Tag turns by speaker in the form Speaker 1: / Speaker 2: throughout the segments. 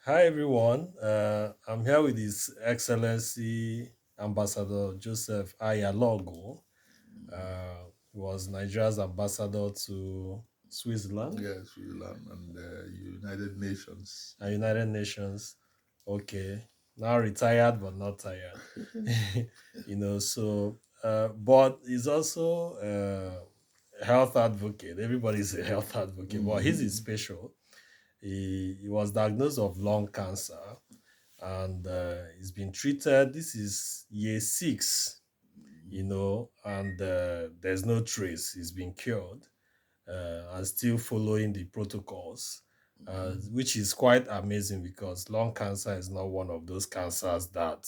Speaker 1: Hi everyone. I'm here with His Excellency Ambassador Joseph Ayalogu. He was Nigeria's ambassador to Switzerland
Speaker 2: Yes, Switzerland and the United Nations.
Speaker 1: and United Nations. Okay, now retired but not tired. But he's also a health advocate. Everybody's a health advocate, but his is
Speaker 2: Mhm.
Speaker 1: special. He was diagnosed of lung cancer and he's been treated. This is year six, and there's no trace. He's been cured and still following the protocols, which is quite amazing because lung cancer is not one of those cancers that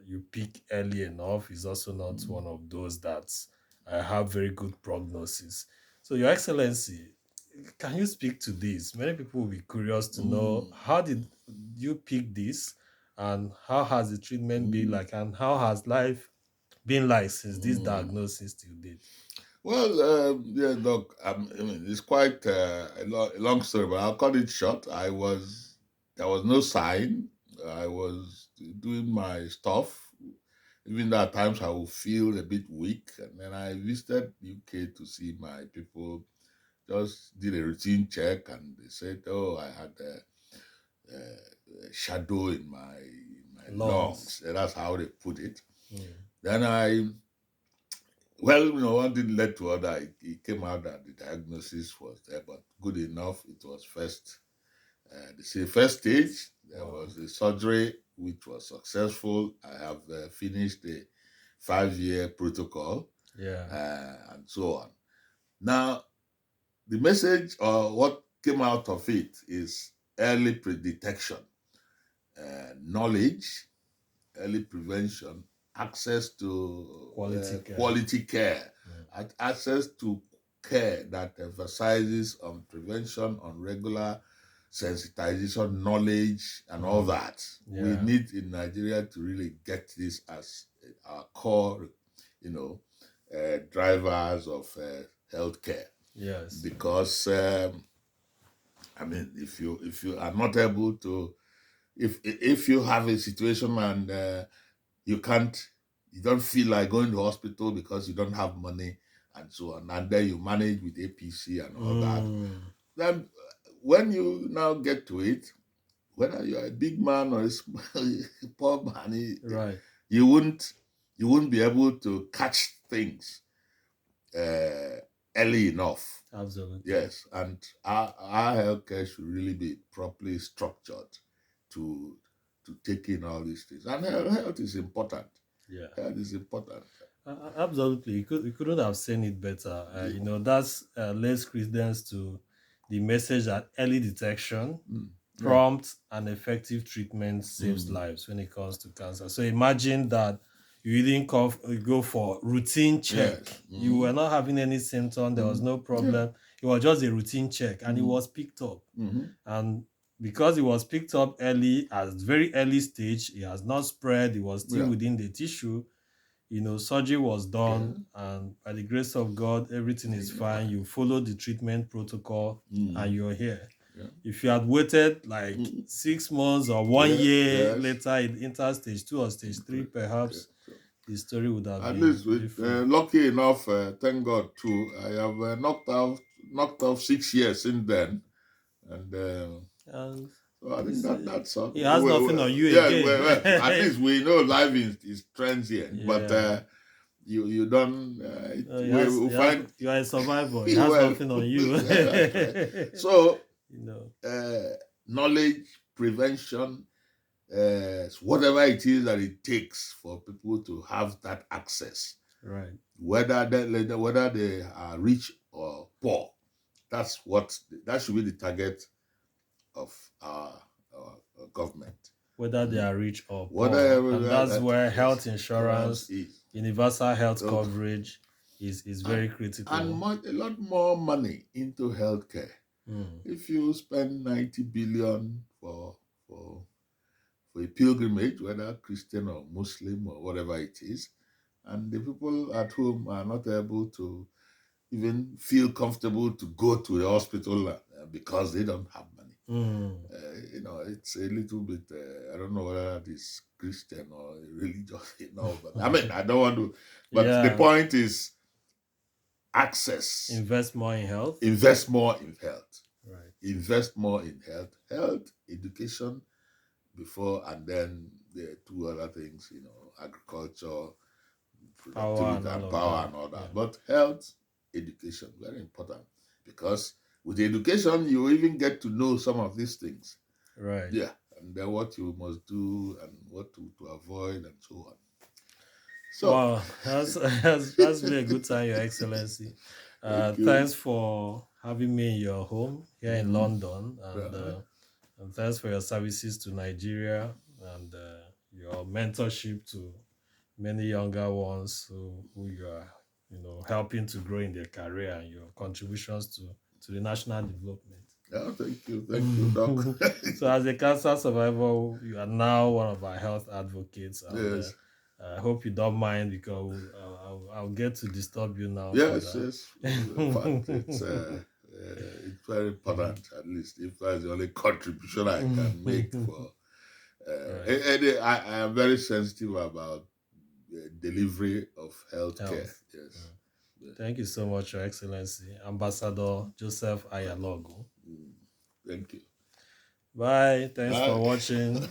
Speaker 1: you pick early enough. It's also not one of those that have very good prognosis. So, Your Excellency, can you speak to this? Many people will be curious to know
Speaker 2: Mm.
Speaker 1: how did you pick this and how has the treatment been
Speaker 2: Mm.
Speaker 1: like and how has life been like since this
Speaker 2: Mm.
Speaker 1: diagnosis till date?
Speaker 2: Well, yeah, look, I mean, it's quite a long story, but I'll cut it short. There was no sign. I was doing my stuff. Even though at times I would feel a bit weak, and then I visited UK to see my people. Just did a routine check, and they said, "Oh, I had a shadow in my lungs."
Speaker 1: Lungs.
Speaker 2: That's how they put it.
Speaker 1: Mm.
Speaker 2: Then well, one didn't led to other. It came out that the diagnosis was there, but good enough. It was they say first stage. There
Speaker 1: Wow.
Speaker 2: was the surgery, which was successful. I have finished the 5-year protocol
Speaker 1: Yeah.
Speaker 2: and so on. Now, the message or what came out of it is early detection, knowledge, early prevention, access to
Speaker 1: Quality care.
Speaker 2: quality care,
Speaker 1: Mm.
Speaker 2: access to care that emphasizes on prevention, on regular sensitization, knowledge, and all
Speaker 1: Mm.
Speaker 2: that. We
Speaker 1: Yeah.
Speaker 2: need in Nigeria to really get this as our core, drivers of healthcare.
Speaker 1: Yes.
Speaker 2: Because I mean, if you are not able to, if you have a situation and you can't you don't feel like going to hospital because you don't have money and so on, and then you manage with APC and all that,
Speaker 1: Mm.
Speaker 2: then when you now get to it, whether you're a big man or a small, poor man,
Speaker 1: Right.
Speaker 2: you wouldn't you wouldn't be able to catch things uh, early enough.
Speaker 1: Absolutely.
Speaker 2: Yes, and our healthcare should really be properly structured to to take in all these things. And health is important.
Speaker 1: Yeah.
Speaker 2: Health is important.
Speaker 1: Absolutely. You couldn't have said it better. That's less credence to the message that early detection,
Speaker 2: Mm. Yeah.
Speaker 1: prompt, and effective treatment saves
Speaker 2: Mm.
Speaker 1: lives when it comes to cancer. So imagine that you didn't go for routine check.
Speaker 2: Yes.
Speaker 1: You
Speaker 2: Mm.
Speaker 1: were not having any symptom. There was
Speaker 2: Mm.
Speaker 1: no
Speaker 2: Yeah.
Speaker 1: problem. It was just a routine check, and it
Speaker 2: Mm.
Speaker 1: was picked up.
Speaker 2: Mm.
Speaker 1: And because it was picked up early, at very early stage, it has not spread. It was still
Speaker 2: Yeah.
Speaker 1: within the tissue. Surgery was
Speaker 2: Yeah.
Speaker 1: done, and by the grace of God, everything is
Speaker 2: You're
Speaker 1: fine.
Speaker 2: fine.
Speaker 1: You follow the treatment protocol, and
Speaker 2: Mm.
Speaker 1: you're here.
Speaker 2: Yeah.
Speaker 1: If you had waited like
Speaker 2: Mm.
Speaker 1: 6 months or one
Speaker 2: Yeah.
Speaker 1: year
Speaker 2: Yes.
Speaker 1: later in enter stage two or stage three,
Speaker 2: Okay.
Speaker 1: perhaps
Speaker 2: So
Speaker 1: the story would have
Speaker 2: at least
Speaker 1: been
Speaker 2: with
Speaker 1: different.
Speaker 2: lucky enough, thank God too. I have knocked off 6 years since then, and.
Speaker 1: And
Speaker 2: So I think
Speaker 1: it's,
Speaker 2: that's all.
Speaker 1: he has nothing on you
Speaker 2: Yeah,
Speaker 1: again.
Speaker 2: at least we know life is transient, but
Speaker 1: Yeah.
Speaker 2: you don't. We find
Speaker 1: You are a survivor. He has
Speaker 2: well,
Speaker 1: nothing on you.
Speaker 2: yeah, that's right. So
Speaker 1: you know,
Speaker 2: knowledge, prevention, whatever it is that it takes for people to have that access,
Speaker 1: right.
Speaker 2: whether they are rich or poor, that should be the target of our government.
Speaker 1: Whether they
Speaker 2: Mm.
Speaker 1: are rich or poor. And
Speaker 2: Whatever
Speaker 1: that's
Speaker 2: that
Speaker 1: where
Speaker 2: yes,
Speaker 1: health
Speaker 2: insurance
Speaker 1: insurance,
Speaker 2: is.
Speaker 1: universal health
Speaker 2: So,
Speaker 1: coverage is
Speaker 2: and
Speaker 1: very critical.
Speaker 2: a lot more money into healthcare.
Speaker 1: Mm.
Speaker 2: If you spend 90 billion for for a pilgrimage, whether Christian or Muslim or whatever it is, and the people at home are not able to even feel comfortable to go to the hospital because they don't have money.
Speaker 1: Mm.
Speaker 2: it's a little bit. I don't know whether that is Christian or religious, but I mean, I don't want to. But the
Speaker 1: Yeah.
Speaker 2: point is access.
Speaker 1: Invest more in health.
Speaker 2: Invest more in health.
Speaker 1: Right.
Speaker 2: Invest more in health, education, before, and then the two other things, agriculture,
Speaker 1: Power
Speaker 2: productivity,
Speaker 1: and all
Speaker 2: and
Speaker 1: of
Speaker 2: power
Speaker 1: that.
Speaker 2: and all
Speaker 1: Yeah.
Speaker 2: that. But health, education, very important, because with education you even get to know some of these things.
Speaker 1: Right.
Speaker 2: Yeah, and then what you must do and what to avoid and so on. So,
Speaker 1: Wow, that's been a good time, Your Excellency.
Speaker 2: thank you.
Speaker 1: Thanks for having me in your home here in
Speaker 2: Mhm.
Speaker 1: London,
Speaker 2: Uh-huh.
Speaker 1: and thanks for your services to Nigeria and your mentorship to many younger ones who you are, helping to grow in their career and your contributions to the national development.
Speaker 2: Yeah, thank you, Doc.
Speaker 1: So, as a cancer survivor, you are now one of our health advocates, and
Speaker 2: Yes,
Speaker 1: I hope you don't mind because I'll get to disturb you now
Speaker 2: yes,
Speaker 1: further.
Speaker 2: yes. In fact, it's very important. At least if that's the only contribution I can make for.
Speaker 1: Right.
Speaker 2: I am very sensitive about delivery of health care.
Speaker 1: Health.
Speaker 2: Yes.
Speaker 1: Mm.
Speaker 2: Yeah.
Speaker 1: Thank you so much, Your Excellency, Ambassador Joseph
Speaker 2: Thank,
Speaker 1: Ayalogu.
Speaker 2: thank you.
Speaker 1: Bye. Thanks for
Speaker 2: Bye.
Speaker 1: watching.